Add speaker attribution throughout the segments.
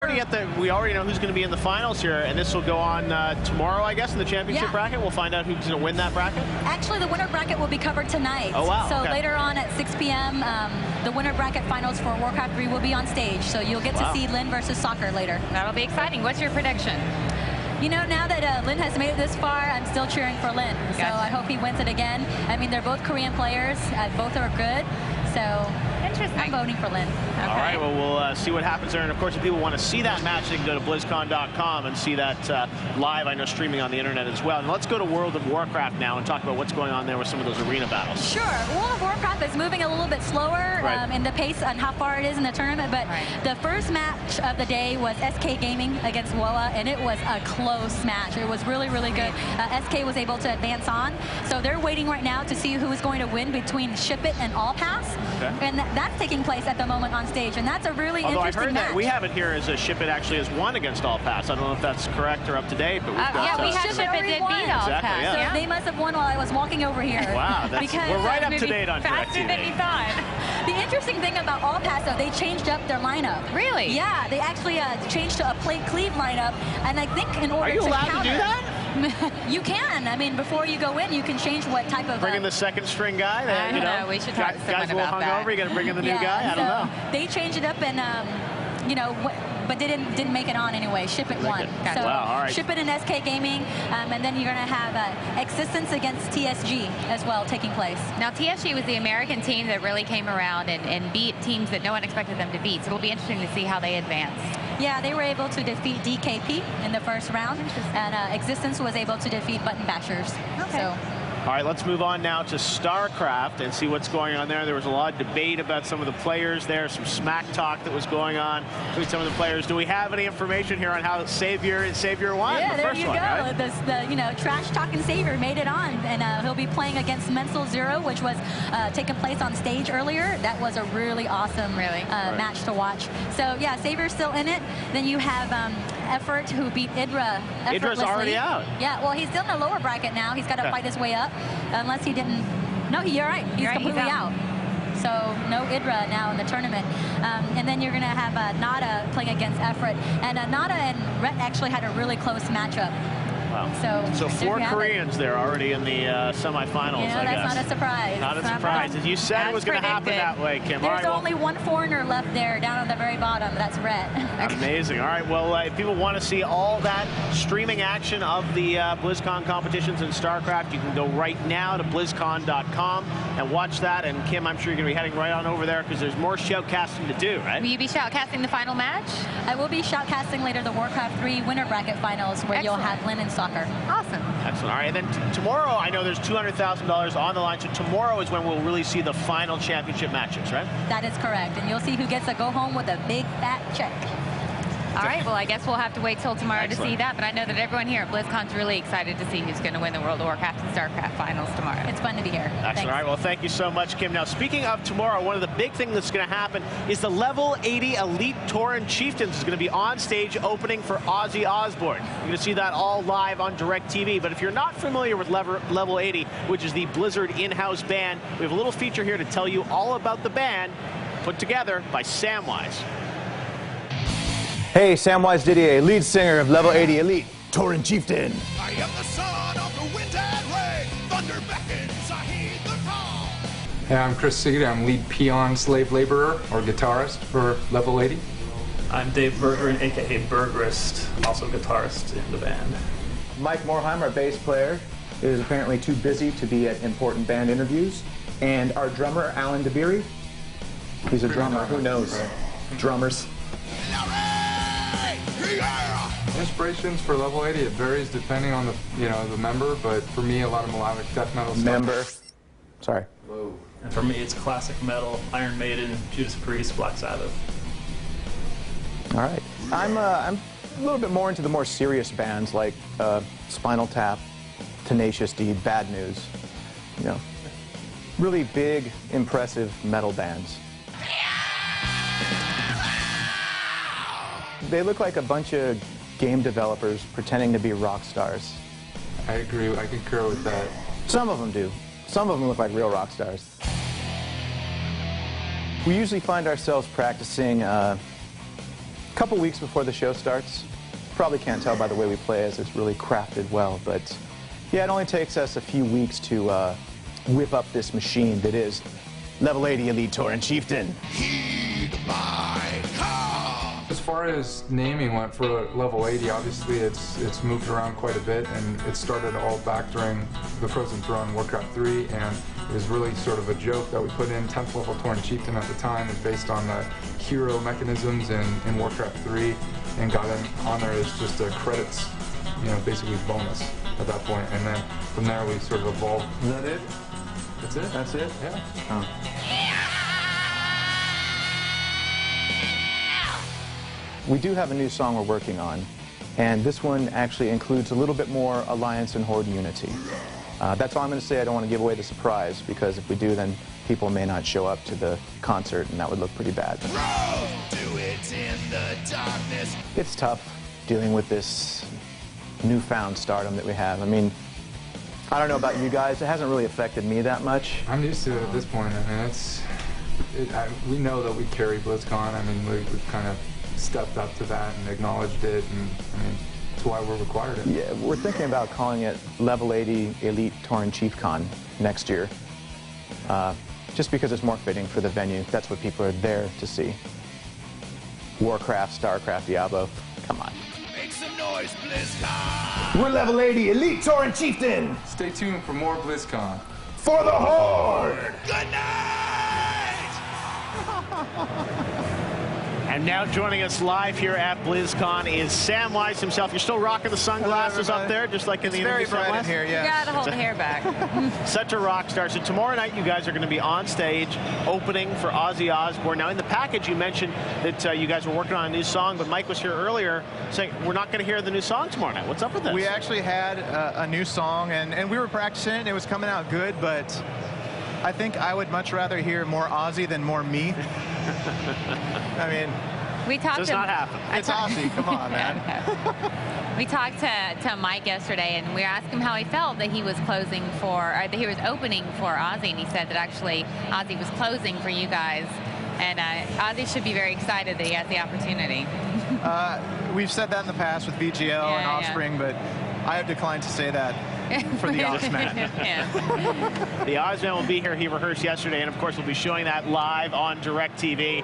Speaker 1: We already know who's going to be in the finals here, and this will go on tomorrow, I guess, in the championship bracket. We'll find out who's going to win that bracket.
Speaker 2: Actually, the winner bracket will be covered tonight.
Speaker 1: Oh, wow.
Speaker 2: So later on at 6 p.m., the winner bracket finals for Warcraft 3 will be on stage. So you'll get to see Lynn versus Soccer later.
Speaker 3: That'll be exciting. What's your prediction?
Speaker 2: You know, now that Lynn has made it this far, I'm still cheering for Lynn. So I hope he wins it again. I mean, they're both Korean players. Both are good. So I'm voting for Lynn.
Speaker 1: Okay. All right, well, we'll see what happens there. And, of course, if people want to see that match, they can go to BlizzCon.com and see that live, I know, streaming on the internet as well. And let's go to World of Warcraft now and talk about what's going on there with some of those arena battles.
Speaker 2: Sure. World of Warcraft is moving a little bit slower in the pace on how far it is in the tournament. But the first match of the day was SK Gaming against WOA, and it was a close match. It was really, really good. SK was able to advance on. So they're waiting right now to see who is going to win between Ship It and All Pass. And that's taking place at the moment on stage, and that's a really interesting match.
Speaker 1: Although I've heard that we have it here as a Ship It actually has won against All Pass. I don't know if that's correct or up to date, but we've got
Speaker 3: yeah, we had Ship It did beat All Pass.
Speaker 2: So they must have won while I was walking over here.
Speaker 1: Wow, we're right up to date on
Speaker 3: faster than you thought.
Speaker 2: The interesting thing about All Pass, though, they changed up their lineup.
Speaker 3: Really?
Speaker 2: Yeah, they actually changed to a plate cleave lineup, and I think in order to counter...
Speaker 1: Are you allowed to do that?
Speaker 2: You can. I mean, before you go in, you can change what type of...
Speaker 1: Bring in the second string guy.
Speaker 3: I don't know. We should talk to someone about that.
Speaker 1: Guys a little hungover. You got to bring in the new guy. I don't know.
Speaker 2: They changed it up and, you know, but didn't make it on anyway. Ship It won. So
Speaker 1: all right.
Speaker 2: Ship It and SK Gaming, and then you're going to have Existence against TSG as well taking place.
Speaker 3: Now, TSG was the American team that really came around and beat teams that no one expected them to beat. So it'll be interesting to see how they advance.
Speaker 2: Yeah, they were able to defeat DKP in the first round, and Existence was able to defeat Button Bashers. So.
Speaker 1: All right, let's move on now to StarCraft and see what's going on there. There was a lot of debate about some of the players there, some smack talk that was going on between some of the players. Do we have any information here on how Savior won the first one?
Speaker 2: Yeah, there you go. The you know, trash-talking Savior made it on, and he'll be playing against Mental Zero, which was taking place on stage earlier. That was a really awesome match to watch. So, yeah, Savior's still in it. Then you have Effort, who beat Idra effortlessly.
Speaker 1: Idra's already out.
Speaker 2: Yeah, well, he's still in the lower bracket now. He's got to fight his way up, unless he didn't. No, you're right. He's completely out. So no Idra now in the tournament. And then you're going to have Nada playing against Effort. And Nada and Rhett actually had a really close matchup.
Speaker 1: Wow. So 4 Koreans there already in the semifinals,
Speaker 2: I guess. That's not a surprise.
Speaker 1: Not a surprise. As you said, it was going to happen that way, Kim.
Speaker 2: There's only one foreigner left there down on the very bottom. That's Rhett.
Speaker 1: Amazing. All right. Well, if people want to see all that streaming action of the BlizzCon competitions in StarCraft, you can go right now to BlizzCon.com and watch that. And Kim, I'm sure you're going to be heading right on over there because there's more shoutcasting to do, right?
Speaker 3: Will you be shoutcasting the final match?
Speaker 2: I will be shoutcasting later the Warcraft 3 winner bracket finals where you'll have Lynn and Soccer.
Speaker 3: Awesome.
Speaker 1: Excellent. All right, and then tomorrow, I know there's $200,000 on the line, so tomorrow is when we'll really see the final championship matches, right?
Speaker 2: That is correct, and you'll see who gets to go home with a big fat check.
Speaker 3: All right, well, I guess we'll have to wait till tomorrow to see that, but I know that everyone here at BlizzCon's really excited to see who's going to win the World of Warcraft and StarCraft finals tomorrow.
Speaker 2: It's fun to be here.
Speaker 1: Excellent. All right, well, thank you so much, Kim. Now, speaking of tomorrow, one of the big things that's going to happen is the Level 80 Elite Tauren Chieftains is going to be on stage opening for Ozzy Osbourne. You're going to see that all live on DirecTV, but if you're not familiar with Level 80, which is the Blizzard in-house band, we have a little feature here to tell you all about the band put together by Samwise.
Speaker 4: Hey, Samwise Didier, lead singer of Level 80 Elite, Tauren Chieftain.
Speaker 5: I am the son of the wind and rain. Thunder beckons, I heed the call.
Speaker 6: Hey, I'm Chris Seed. I'm lead peon slave laborer or guitarist for Level 80.
Speaker 7: I'm Dave Berger, aka Bergerist, also guitarist in the band.
Speaker 4: Mike Morheim, our bass player, is apparently too busy to be at important band interviews. And our drummer, Alan DeBeery, he's a drummer. Who knows? Drummers.
Speaker 6: Inspirations for Level 80, it varies depending on the member, but for me, a lot of melodic death metal stuff.
Speaker 4: Sorry.
Speaker 7: Whoa. And for me, it's classic metal, Iron Maiden, Judas Priest, Black Sabbath.
Speaker 4: All right. I'm a little bit more into the more serious bands like Spinal Tap, Tenacious D, Bad News. You know, really big, impressive metal bands. They look like a bunch of game developers pretending to be rock stars.
Speaker 6: I agree. I concur with that.
Speaker 4: Some of them do. Some of them look like real rock stars. We usually find ourselves practicing couple weeks before the show starts. Probably can't tell by the way we play as it's really crafted well, but yeah, it only takes us a few weeks to whip up this machine that is Level 80 Elite Tauren Chieftain.
Speaker 5: Heed my call.
Speaker 6: As far as naming went for Level 80, obviously it's moved around quite a bit, and it started all back during the Frozen Throne Warcraft 3, and it was really sort of a joke that we put in 10th level Tauren Chieftain at the time, and based on the hero mechanisms in Warcraft 3, and got it on there as just a credits, basically bonus at that point, and then from there we sort of evolved.
Speaker 4: Is that it?
Speaker 6: That's it?
Speaker 4: That's it?
Speaker 6: Yeah.
Speaker 4: Oh. We do have a new song we're working on, and this one actually includes a little bit more Alliance and Horde unity. That's all I'm going to say. I don't want to give away the surprise, because if we do, then people may not show up to the concert, and that would look pretty bad.
Speaker 5: Do it in the darkness.
Speaker 4: It's tough dealing with this newfound stardom that we have. I mean, I don't know about you guys. It hasn't really affected me that much.
Speaker 6: I'm used to it at this point. I mean, we know that we carry BlizzCon. I mean, we've kind of stepped up to that and acknowledged it, and I mean, that's why we're required it.
Speaker 4: Yeah, we're thinking about calling it Level 80 Elite Tauren ChiefCon next year, just because it's more fitting for the venue. That's what people are there to see. Warcraft, StarCraft, Diablo, come on.
Speaker 5: Make some noise, BlizzCon.
Speaker 4: We're Level 80 Elite Tauren Chieftain!
Speaker 6: Stay tuned for more BlizzCon.
Speaker 4: For the Horde!
Speaker 5: Good night.
Speaker 1: And now joining us live here at BlizzCon is Samwise himself. You're still rocking the sunglasses up there, just like in the interview.
Speaker 8: It's very bright in here,
Speaker 3: You gotta hold the hair back.
Speaker 1: Such a rock star. So tomorrow night you guys are going to be on stage opening for Ozzy Osbourne. Now in the package you mentioned that you guys were working on a new song, but Mike was here earlier saying we're not going to hear the new song tomorrow night. What's up with this?
Speaker 8: We actually had a new song, and we were practicing it. It was coming out good, but I think I would much rather hear more Ozzy than more me. I mean,
Speaker 3: we talked
Speaker 1: does not happen.
Speaker 8: It's Ozzy. Come on, man.
Speaker 3: We talked to Mike yesterday, and we asked him how he felt that he was closing for, or that he was opening for Ozzy, and he said that actually Ozzy was closing for you guys, and Ozzy should be very excited that he has the opportunity.
Speaker 8: We've said that in the past with VGL and Offspring, but I have declined to say that for the Ozman.
Speaker 1: The Ozman will be here. He rehearsed yesterday, and of course we'll be showing that live on DirecTV.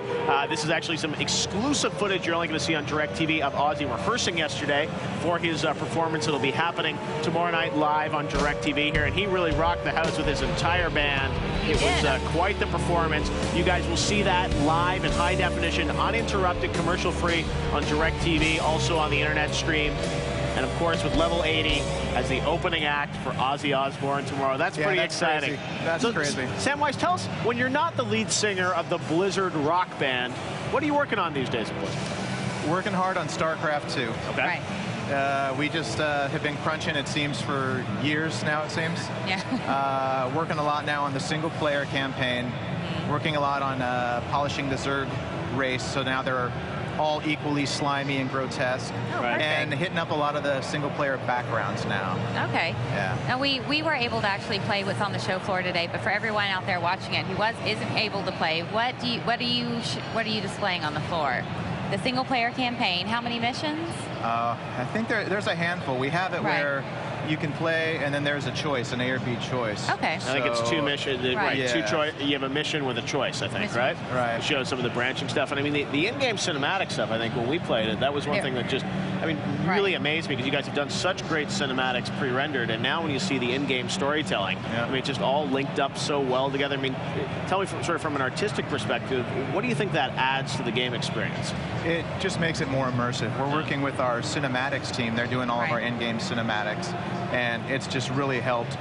Speaker 1: This is actually some exclusive footage you're only going to see on DirecTV of Ozzy rehearsing yesterday for his performance. It'll be happening tomorrow night live on DirecTV here, and he really rocked the house with his entire band. It was quite the performance. You guys will see that live in high definition, uninterrupted, commercial-free on DirecTV, also on the internet stream. And of course, with Level 80 as the opening act for Ozzy Osbourne tomorrow. That's pretty exciting.
Speaker 8: Crazy. That's crazy.
Speaker 1: Samwise, tell us, when you're not the lead singer of the Blizzard rock band, what are you working on these days at Blizzard?
Speaker 8: Working hard on StarCraft 2.
Speaker 1: Okay.
Speaker 3: Right.
Speaker 8: We just have been crunching, it seems, for years now, it seems.
Speaker 3: Yeah.
Speaker 8: Working a lot now on the single-player campaign. Working a lot on polishing the Zerg race, so now they're all equally slimy and grotesque.
Speaker 3: Oh, perfect.
Speaker 8: And hitting up a lot of the single-player backgrounds now.
Speaker 3: Okay.
Speaker 8: Yeah.
Speaker 3: Now we were able to actually play what's on the show floor today, but for everyone out there watching it who isn't able to play, what are you displaying on the floor? The single-player campaign. How many missions?
Speaker 8: I think there's a handful. We have it where you can play, and then there's a choice, an A or B choice.
Speaker 3: Okay.
Speaker 1: I think it's two missions. Right.
Speaker 8: Yeah.
Speaker 1: Two choice. You have a mission with a choice, I think, right?
Speaker 8: Right.
Speaker 1: It shows some of the branching stuff. And I mean, the in-game cinematic stuff, I think, when we played it, that was one thing that just, I mean, really amazed me, because you guys have done such great cinematics pre-rendered, and now when you see the in-game storytelling, I mean, it's just all linked up so well together. I mean, tell me from an artistic perspective, what do you think that adds to the game experience?
Speaker 8: It just makes it more immersive. We're working with our cinematics team. They're doing all of our in-game cinematics, and it's just really helped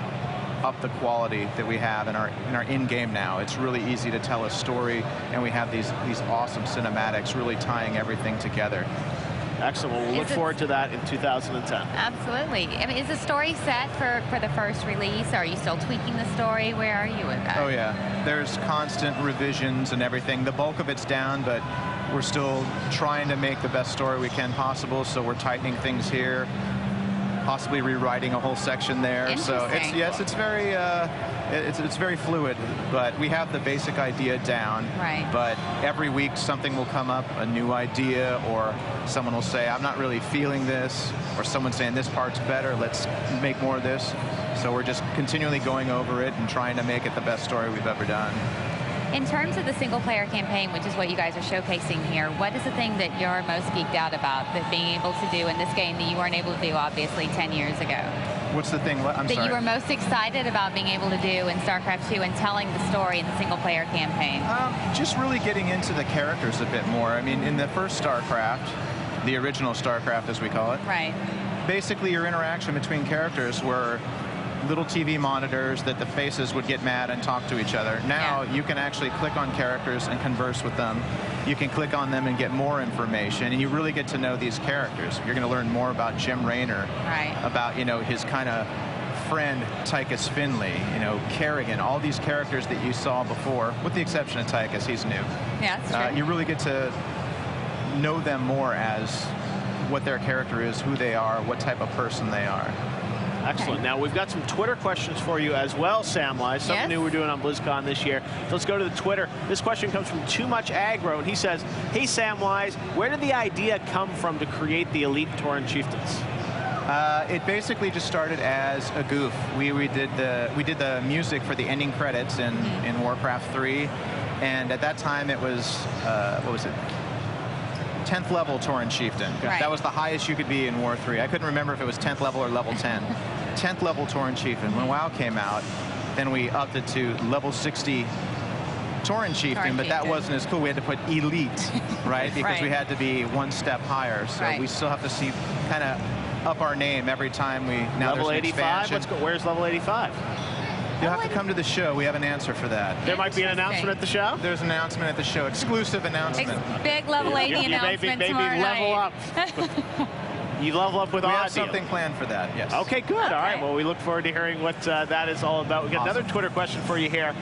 Speaker 8: up the quality that we have in our in-game now. It's really easy to tell a story, and we have these awesome cinematics really tying everything together.
Speaker 1: Excellent. Well, we'll look forward to that in 2010.
Speaker 3: Absolutely. I mean, is the story set for the first release? Are you still tweaking the story? Where are you with that?
Speaker 8: Oh, yeah. There's constant revisions and everything. The bulk of it's down, but we're still trying to make the best story we can possible, so we're tightening things here, possibly rewriting a whole section there. So it's very it's very fluid, but we have the basic idea down.
Speaker 3: Right.
Speaker 8: But every week something will come up, a new idea, or someone will say, I'm not really feeling this, or someone saying this part's better, let's make more of this. So we're just continually going over it and trying to make it the best story we've ever done.
Speaker 3: In terms of the single-player campaign, which is what you guys are showcasing here, what is the thing that you're most geeked out about that being able to do in this game that you weren't able to do, obviously, 10 years ago?
Speaker 8: What's the thing? I'm sorry.
Speaker 3: That you were most excited about being able to do in StarCraft 2 and telling the story in the single-player campaign?
Speaker 8: Just really getting into the characters a bit more. I mean, in the first StarCraft, the original StarCraft as we call it,
Speaker 3: right.
Speaker 8: Basically your interaction between characters were little TV monitors that the faces would get mad and talk to each other. Now you can actually click on characters and converse with them. You can click on them and get more information, and you really get to know these characters. You're going to learn more about Jim Raynor,
Speaker 3: right.
Speaker 8: about, you know, his kind of friend Tychus Finley, you know, Kerrigan, all these characters that you saw before, with the exception of Tychus, he's new.
Speaker 3: Yeah, that's true.
Speaker 8: You really get to know them more as what their character is, who they are, what type of person they are.
Speaker 1: Excellent. Now, we've got some Twitter questions for you as well, Samwise. Something new we're doing on BlizzCon this year. So let's go to the Twitter. This question comes from Too Much Aggro, and he says, hey, Samwise, where did the idea come from to create the Elite Tauren Chieftains?
Speaker 8: It basically just started as a goof. We did the music for the ending credits in Warcraft 3, and at that time it was, what was it? 10th level Tauren Chieftain.
Speaker 3: Right.
Speaker 8: That was the highest you could be in War 3. I couldn't remember if it was 10th level or level 10. 10th level Tauren Chieftain. When WoW came out, then we upped it to level 60 Tauren Chieftain, but that wasn't as cool. We had to put Elite, right? Because we had to be one step higher. So we still have to see, kind of up our name every time we, now
Speaker 1: level
Speaker 8: there's an
Speaker 1: 85?
Speaker 8: expansion.
Speaker 1: Let's go. Where's level 85?
Speaker 8: You'll have to come to the show. We have an answer for that.
Speaker 1: There might be an announcement at the show?
Speaker 8: There's an announcement at the show. Exclusive announcement.
Speaker 3: Big level 80 announcement
Speaker 1: maybe
Speaker 3: tomorrow
Speaker 1: level
Speaker 3: night.
Speaker 1: up. You level up with Ozzy.
Speaker 8: We have something planned for that, yes.
Speaker 1: Okay, good. All right. Well, we look forward to hearing what that is all about. We got another Twitter question for you here.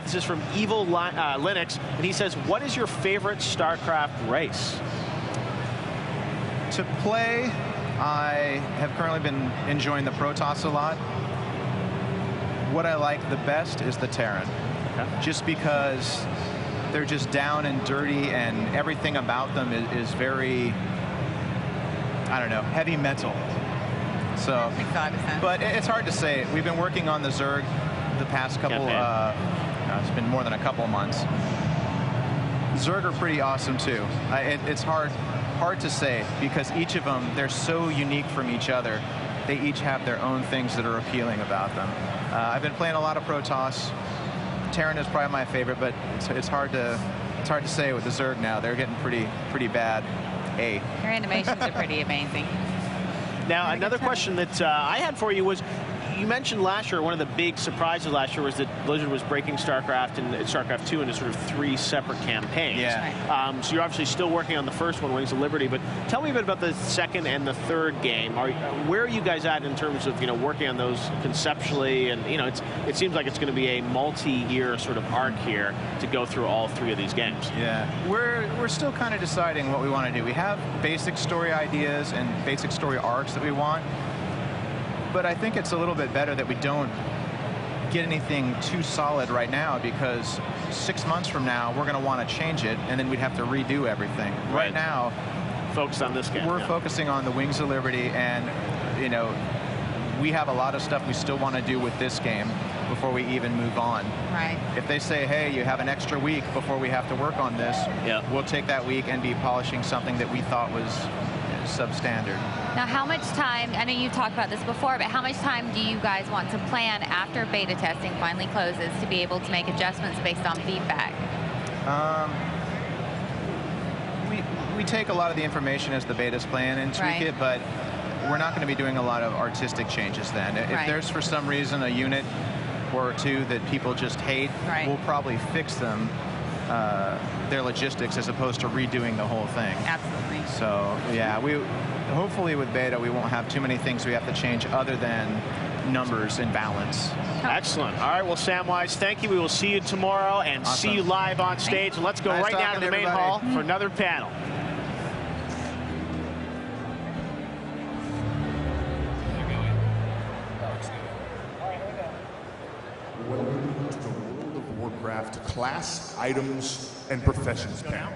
Speaker 1: This is from Evil Linux, and he says, what is your favorite StarCraft race?
Speaker 8: To play, I have currently been enjoying the Protoss a lot. What I like the best is the Terran. Okay. Just because they're just down and dirty, and everything about them is very, I don't know, heavy metal. So, but it's hard to say. We've been working on the Zerg the past couple, it's been more than a couple of months. Zerg are pretty awesome too. It's hard to say because each of them, they're so unique from each other. They each have their own things that are appealing about them. I've been playing a lot of Protoss. Terran is probably my favorite, but it's hard to say with the Zerg now. They're getting pretty bad.
Speaker 3: Your animations are pretty amazing.
Speaker 1: Now, another question that I had for you was, you mentioned last year, one of the big surprises last year was that Blizzard was breaking StarCraft and StarCraft 2 into sort of 3 separate campaigns.
Speaker 8: Yeah.
Speaker 1: So you're obviously still working on the first one, Wings of Liberty, but tell me a bit about the second and the third game. Where are you guys at in terms of, working on those conceptually? And, it seems like it's going to be a multi-year sort of arc here to go through all 3 of these games.
Speaker 8: Yeah. We're still kind of deciding what we want to do. We have basic story ideas and basic story arcs that we want. But I think it's a little bit better that we don't get anything too solid right now, because 6 months from now, we're going to want to change it, and then we'd have to redo everything. Right now,
Speaker 1: focus on this game.
Speaker 8: We're focusing on the Wings of Liberty, and, we have a lot of stuff we still want to do with this game before we even move on.
Speaker 3: Right.
Speaker 8: If they say, hey, you have an extra week before we have to work on this, we'll take that week and be polishing something that we thought was substandard.
Speaker 3: Now, how much time, I know you've talked about this before, but how much time do you guys want to plan after beta testing finally closes to be able to make adjustments based on feedback?
Speaker 8: We take a lot of the information as the beta's plan and tweak it, but we're not going to be doing a lot of artistic changes then. If there's for some reason a unit or 2 that people just hate, we'll probably fix them, their logistics, as opposed to redoing the whole thing.
Speaker 3: Absolutely.
Speaker 8: So, yeah, hopefully with beta we won't have too many things we have to change other than numbers and balance.
Speaker 1: Excellent. All right, well, Samwise, thank you. We will see you tomorrow and see you live on stage. Let's go right now to the main hall for another panel.
Speaker 9: Welcome
Speaker 5: to class, items, and professions panel.